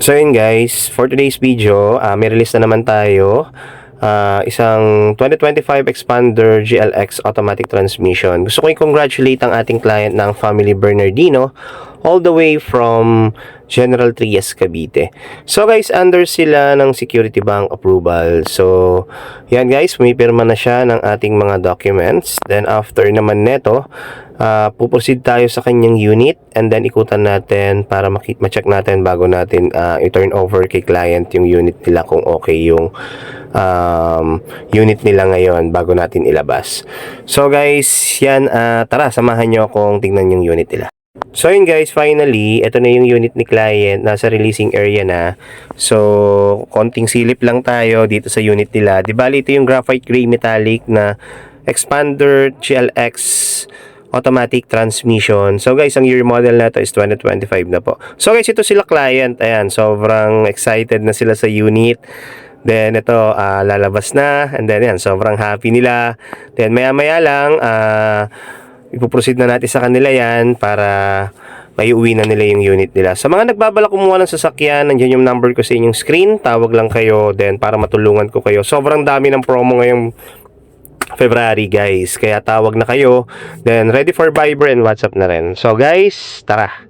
So yun guys, for today's video, may release na naman tayo. Isang 2025 Expander GLX automatic transmission. Gusto ko i-congratulate ang ating client ng Family Bernardino all the way from General Trias, Cavite. So guys, under sila ng Security Bank approval. So yan guys, pumipirma na siya ng ating mga documents. Then after naman neto, puproceed tayo sa kanyang unit and then ikutan natin para ma-check natin bago natin i-turn over kay client yung unit nila kung okay yung unit nila ngayon bago natin ilabas. So guys, yan, tara samahan nyo akong tingnan yung unit nila. So yun guys, finally, ito na yung unit ni client, nasa releasing area na. So konting silip lang tayo dito sa unit nila. Di bali ito yung graphite gray metallic na Expander GLX automatic transmission. So guys, ang year model na ito is 2025 na po. So guys, ito sila client. Ayan, sobrang excited na sila sa unit. Then ito, lalabas na. And then yan, sobrang happy nila. Then maya maya lang, ipuproceed na natin sa kanila yan para maiuwi na nila yung unit nila. Sa mga nagbabalak kumuha ng sasakyan, nandiyan yung number ko sa inyong screen. Tawag lang kayo then para matulungan ko kayo. Sobrang dami ng promo ngayong February guys, kaya tawag na kayo. Then ready for Viber and WhatsApp na rin. So guys, tara.